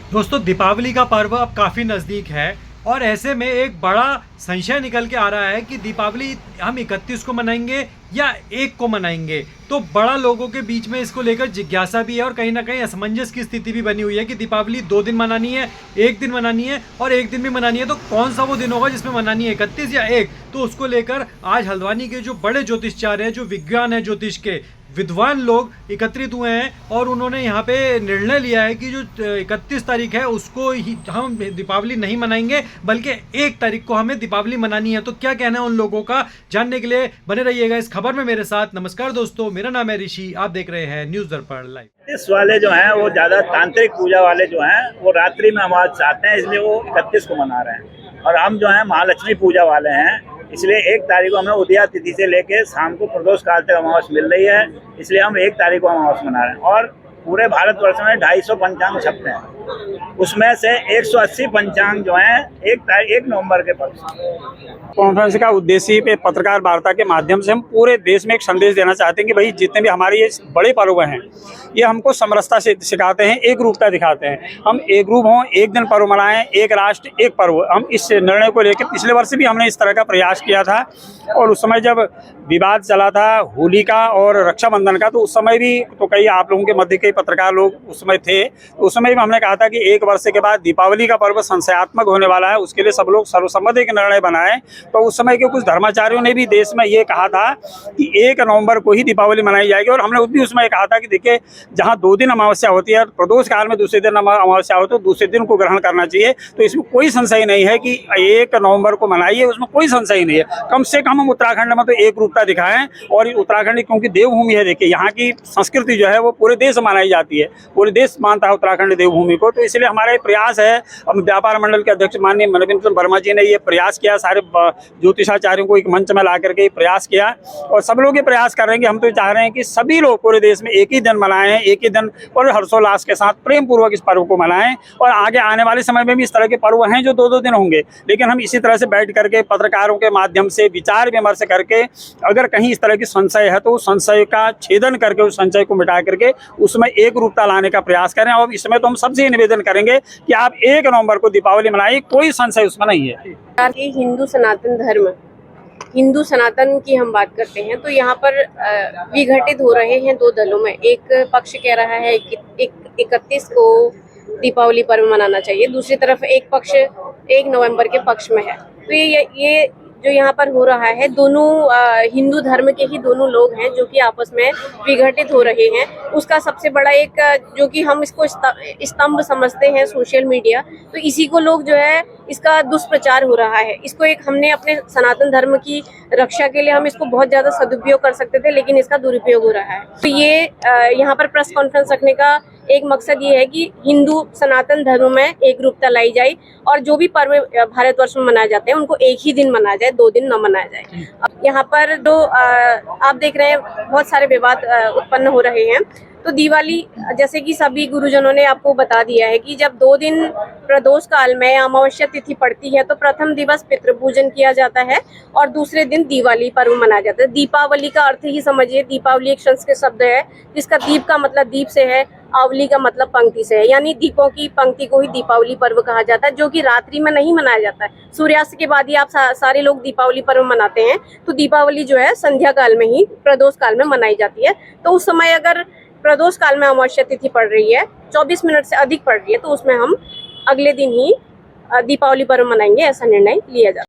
दोस्तों, दीपावली का पर्व अब काफ़ी नज़दीक है और ऐसे में एक बड़ा संशय निकल के आ रहा है कि दीपावली हम 31 को मनाएंगे या 1 को मनाएंगे। तो बड़ा लोगों के बीच में इसको लेकर जिज्ञासा भी है और कहीं ना कहीं असमंजस की स्थिति भी बनी हुई है कि दीपावली 2 दिन मनानी है, 1 दिन मनानी है और 1 दिन भी मनानी है। तो कौन सा वो दिन होगा जिसमें मनानी है, 31 या 1? तो उसको लेकर आज हल्द्वानी के जो बड़े ज्योतिषाचार्य हैं, जो विज्ञान है ज्योतिष के विद्वान लोग एकत्रित हुए हैं और उन्होंने यहाँ पे निर्णय लिया है कि जो 31 तारीख है उसको ही हम दीपावली नहीं मनाएंगे, बल्कि 1 तारीख को हमें दीपावली मनानी है। तो क्या कहना है उन लोगों का, जानने के लिए बने रहिएगा इस खबर में मेरे साथ। नमस्कार दोस्तों, मेरा नाम है ऋषि, आप देख रहे हैं न्यूज़ दर्पण लाइव। इस वाले जो हैं वो ज्यादा तांत्रिक पूजा वाले जो हैं वो रात्रि में अमावस्या चाहते हैं, इसलिए वो 31 को मना रहे हैं। और हम जो है महालक्ष्मी पूजा वाले हैं, इसलिए 1 तारीख को हमें उदया तिथि से लेके शाम को प्रदोष काल तक अमावस्या मिल रही है, इसलिए हम 1 तारीख को अमावस्या मना रहे हैं। और पूरे भारतवर्ष में 250 पंचांग छपते हैं, उसमें से 180 पंचांग जो हैं 1 नवंबर के पक्ष। कॉन्फ्रेंस का उद्देश्य पे पत्रकार वार्ता के माध्यम से हम पूरे देश में एक संदेश देना चाहते हैं कि भाई जितने भी हमारे ये बड़े पर्व हैं ये हमको समरसता से सिखाते हैं, एक रूपता दिखाते हैं। हम एक रूप हों, एक दिन पर्व मनाएं, एक राष्ट्र एक पर्व। हम इस निर्णय को लेकर पिछले वर्ष भी हमने इस तरह का प्रयास किया था और उस समय जब विवाद चला था होली का और रक्षाबंधन का, तो उस समय भी तो कई आप लोगों के मध्य कई पत्रकार लोग उस समय थे, तो उस समय भी हमने कहा था कि 1 वर्ष के बाद दीपावली का पर्व संशयात्मक होने वाला है, उसके लिए सब लोग सर्वसम्मत एक निर्णय बनाएं। तो उस समय के कुछ धर्माचार्यों ने भी देश में ये कहा था कि 1 नवंबर को ही दीपावली मनाई जाएगी। और हमने भी उसमें कहा था कि देखिए, जहाँ 2 दिन अमावस्या होती है, प्रदोष काल में दूसरे दिन अमावस्या हो तो दूसरे दिन को ग्रहण करना चाहिए। तो इसमें कोई संशय नहीं है कि 1 नवंबर को मनाइए, उसमें कोई संशय नहीं है। कम से कम हम उत्तराखंड में तो एक रूपता दिखाएं। और उत्तराखंड क्योंकि देवभूमि है, देखिए यहाँ की संस्कृति जो है वो पूरे देश में मनाई जाती है, पूरे देश मानता है उत्तराखंड देवभूमि को। तो इसलिए हमारा ये प्रयास है, अब व्यापार मंडल के अध्यक्ष माननीय मनविंदर वर्मा जी ने ये प्रयास किया, सारे ज्योतिषाचार्यों को एक मंच में ला करके प्रयास किया और सब लोग ये प्रयास कर रहे हैं कि हम तो चाह रहे हैं कि सभी लोग पूरे देश में एक ही दिन मनाएं, एक ही दिन और हर्षोल्लास के साथ प्रेम पूर्वक इस पर्व को मनाएं। और आगे आने वाले समय में भी इस तरह के पर्व हैं जो 2-2 दिन होंगे, लेकिन हम इसी तरह से बैठ करके पत्रकारों के माध्यम से विचार विमर्श करके अगर कहीं इस तरह की संशय है तो उस संशय का छेदन करके उस संशय को मिटा करके उसमें एक रूपता लाने का प्रयास करें। और इसमें तो हम सबसे निवेदन करेंगे कि आप 1 नवंबर को दीपावली मनाइए, कोई संशय उसमें नहीं है। हिंदू सनातन धर्म, हिंदू सनातन की हम बात करते हैं तो यहाँ पर विघटित हो रहे हैं 2 दलों में। एक पक्ष कह रहा है कि 31 को दीपावली पर्व मनाना चाहिए, दूसरी तरफ एक पक्ष 1 नवंबर के पक्ष में है। तो ये जो यहाँ पर हो रहा है, दोनों हिंदू धर्म के ही दोनों लोग हैं जो कि आपस में विघटित हो रहे हैं। उसका सबसे बड़ा एक जो कि हम इसको स्तंभ समझते हैं सोशल मीडिया, तो इसी को लोग जो है इसका दुष्प्रचार हो रहा है। इसको एक हमने अपने सनातन धर्म की रक्षा के लिए हम इसको बहुत ज्यादा सदुपयोग कर सकते थे, लेकिन इसका दुरुपयोग हो रहा है। तो ये यहाँ पर प्रेस कॉन्फ्रेंस रखने का एक मकसद ये है कि हिंदू सनातन धर्म में एक रूपता लाई जाए और जो भी पर्व भारतवर्ष में मनाए जाते हैं उनको एक ही दिन मनाया जाए, 2 दिन न मनाया जाए। यहाँ पर जो आप देख रहे हैं बहुत सारे विवाद उत्पन्न हो रहे हैं। तो दिवाली, जैसे कि सभी गुरुजनों ने आपको बता दिया है कि जब 2 दिन प्रदोष काल में अमावस्या तिथि पड़ती है तो प्रथम दिवस पितृ पूजन किया जाता है और दूसरे दिन दिवाली पर्व मनाया जाता है। दीपावली का अर्थ ही समझिए, दीपावली एक संस्कृत शब्द है जिसका दीप का मतलब दीप से है, आवली का मतलब पंक्ति से है, यानी दीपों की पंक्ति को ही दीपावली पर्व कहा जाता है, जो कि रात्रि में नहीं मनाया जाता है। सूर्यास्त के बाद ही आप सारे लोग दीपावली पर्व मनाते हैं। तो दीपावली जो है संध्या काल में ही, प्रदोष काल में मनाई जाती है। तो उस समय अगर प्रदोष काल में अमावस्या तिथि पड़ रही है, 24 मिनट से अधिक पड़ रही है, तो उसमें हम अगले दिन ही दीपावली पर्व मनाएंगे, ऐसा निर्णय लिया जाता है।